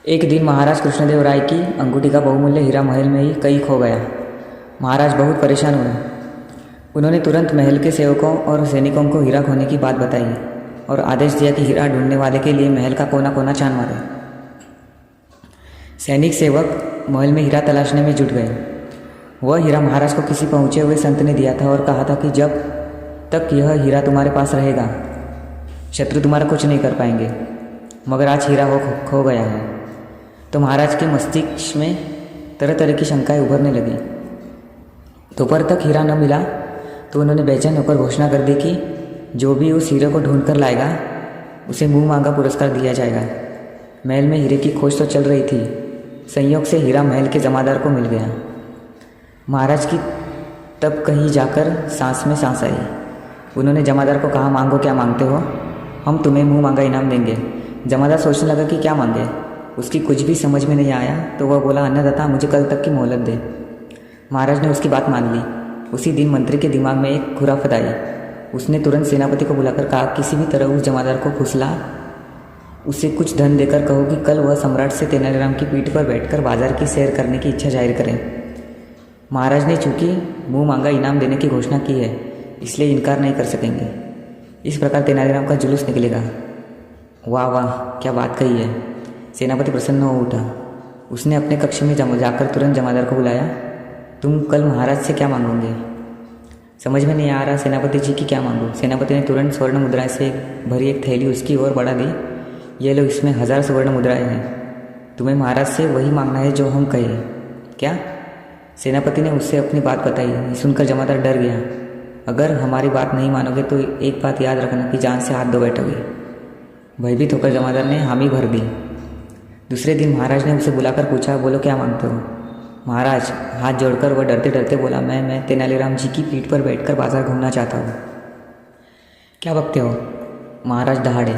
एक दिन महाराज कृष्णदेव राय की अंगूठी का बहुमूल्य हीरा महल में ही कहीं खो गया। महाराज बहुत परेशान हुए। उन्होंने तुरंत महल के सेवकों और सैनिकों को हीरा खोने की बात बताई और आदेश दिया कि हीरा ढूंढने वाले के लिए महल का कोना कोना छान मारे। सैनिक सेवक महल में हीरा तलाशने में जुट गए। वह हीरा महाराज को किसी पहुंचे हुए संत ने दिया था और कहा था कि जब तक यह हीरा तुम्हारे पास रहेगा शत्रु तुम्हारा कुछ नहीं कर पाएंगे। मगर आज हीरा खो गया है। तो महाराज के मस्तिष्क में तरह तरह की शंकाएं उभरने लगी। दोपहर तक हीरा न मिला तो उन्होंने बेचैन होकर घोषणा कर दी कि जो भी उस हीरे को ढूंढ कर लाएगा उसे मुंह मांगा पुरस्कार दिया जाएगा। महल में हीरे की खोज तो चल रही थी। संयोग से हीरा महल के जमादार को मिल गया। महाराज की तब कहीं जाकर सांस में सांस आई। उन्होंने जमादार को कहा, मांगो क्या मांगते हो, हम तुम्हें मुंह मांगा इनाम देंगे। जमादार सोचने लगा कि क्या मांगे। उसकी कुछ भी समझ में नहीं आया तो वह बोला, अन्नदाता मुझे कल तक की मोहलत दे। महाराज ने उसकी बात मान ली। उसी दिन मंत्री के दिमाग में एक खुराफत आई। उसने तुरंत सेनापति को बुलाकर कहा, किसी भी तरह उस जमादार को फुसला, उसे कुछ धन देकर कहो कि कल वह सम्राट से तेनालीराम की पीठ पर बैठकर बाजार की सैर करने की इच्छा जाहिर करें। महाराज ने चूंकि मुंह मांगा इनाम देने की घोषणा की है इसलिए इनकार नहीं कर सकेंगे। इस प्रकार तेनालीराम का जुलूस निकलेगा। वाह वाह, क्या बात कही है। सेनापति प्रसन्न हो उठा। उसने अपने कक्ष में जाकर तुरंत जमादार को बुलाया। तुम कल महाराज से क्या मांगोगे? समझ में नहीं आ रहा सेनापति जी की क्या मांगो। सेनापति ने तुरंत स्वर्ण मुद्राएं से भरी एक थैली उसकी ओर बढ़ा दी। ये लो, इसमें 1000 स्वर्ण मुद्राएं हैं। तुम्हें महाराज से वही मांगना है जो हम कहे। क्या? सेनापति ने उससे अपनी बात बताई। ये सुनकर जमादार डर गया। अगर हमारी बात नहीं मानोगे तो एक बात याद रखना कि जान से हाथ धो बैठोगे। भयभीत होकर जमादार ने हामी भर दी। दूसरे दिन महाराज ने उसे बुलाकर पूछा, बोलो क्या मांगते हो? महाराज हाथ जोड़कर वह डरते डरते बोला, मैं तेनालीराम जी की पीठ पर बैठकर बाजार घूमना चाहता हूँ। क्या बकते हो? महाराज दहाड़े,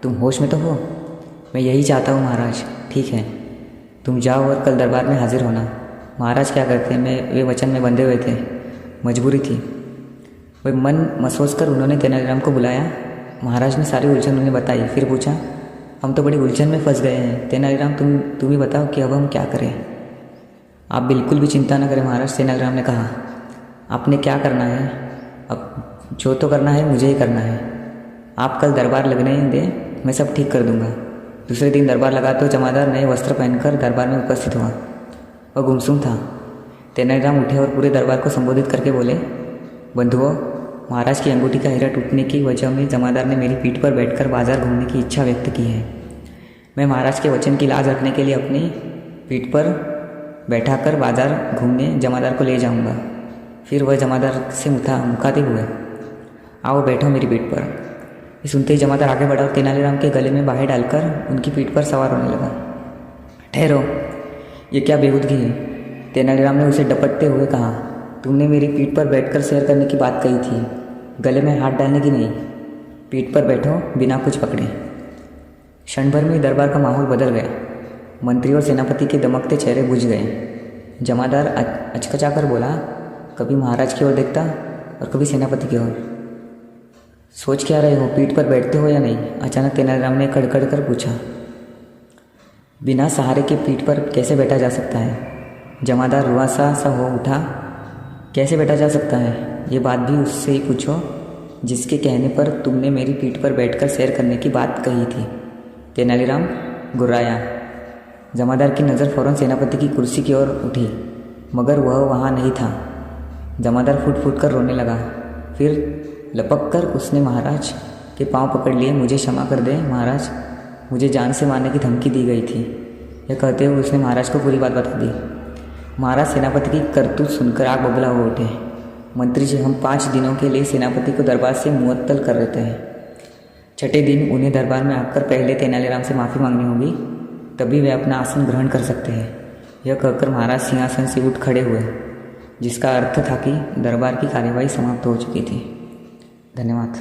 तुम होश में तो हो? मैं यही चाहता हूँ महाराज। ठीक है, तुम जाओ और कल दरबार में हाजिर होना। महाराज क्या करते हैं, वे वचन में बंधे हुए थे, मजबूरी थी। वे मन महसूस कर उन्होंने तेनालीराम को बुलाया। महाराज ने सारी उलझन उन्हें बताई। फिर पूछा, हम तो बड़ी उलझन में फंस गए हैं। तेनालीराम तुम ही बताओ कि अब हम क्या करें? आप बिल्कुल भी चिंता न करें महाराज, तेनालीराम ने कहा। आपने क्या करना है? अब जो तो करना है मुझे ही करना है। आप कल दरबार लगने दें, मैं सब ठीक कर दूंगा। दूसरे दिन दरबार लगा तो जमादार नए वस्त्र पहनकर दरबार में उपस्थित हुआ। वह गुमसुम था। तेनालीराम उठे और पूरे दरबार को संबोधित करके बोले, बंधुओं, महाराज की अंगूठी का हीरा टूटने की वजह में जमादार ने मेरी पीठ पर बैठकर बाजार घूमने की इच्छा व्यक्त की है। मैं महाराज के वचन की लाज रखने के लिए अपनी पीठ पर बैठाकर बाजार घूमने जमादार को ले जाऊंगा। फिर वह जमादार से मुखातिब हुए, आओ बैठो मेरी पीठ पर। ये सुनते ही जमादार आगे बढ़ा और तेनालीराम के गले में बाहें डालकर उनकी पीठ पर सवार होने लगा। ठहरो, ये क्या बेहूदगी है? तेनालीराम ने उसे डपटते हुए कहा, तुमने मेरी पीठ पर बैठकर सैर करने की बात कही थी, गले में हाथ डालने की नहीं। पीठ पर बैठो बिना कुछ पकड़े। क्षण भर में दरबार का माहौल बदल गया। मंत्री और सेनापति के दमकते चेहरे बुझ गए। जमादार अचकचाकर बोला, कभी महाराज की ओर देखता और कभी सेनापति की ओर। सोच क्या रहे हो, पीठ पर बैठते हो या नहीं? अचानक तेनालीराम ने खड़खड़ कर पूछा। बिना सहारे के पीठ पर कैसे बैठा जा सकता है? जमादार रुआसा सा हो उठा। कैसे बैठा जा सकता है? ये बात भी उससे ही पूछो जिसके कहने पर तुमने मेरी पीठ पर बैठकर सैर करने की बात कही थी। तेनालीराम गुर्राया। जमादार की नज़र फौरन सेनापति की कुर्सी की ओर उठी, मगर वह वहाँ नहीं था। जमादार फूट फूट कर रोने लगा। फिर लपक कर उसने महाराज के पांव पकड़ लिए। मुझे क्षमा कर दे महाराज, मुझे जान से मारने की धमकी दी गई थी। यह कहते हुए उसने महाराज को पूरी बात बता दी। महाराज सेनापति की करतूत सुनकर आग बबूला हो उठे। मंत्री जी, हम 5 दिनों के लिए सेनापति को दरबार से मुअत्तल कर देते हैं। छठे दिन उन्हें दरबार में आकर पहले तेनालीराम से माफ़ी मांगनी होगी, तभी वे अपना आसन ग्रहण कर सकते हैं। यह कहकर महाराज सिंहासन से उठ खड़े हुए, जिसका अर्थ था कि दरबार की कार्यवाही समाप्त हो चुकी थी। धन्यवाद।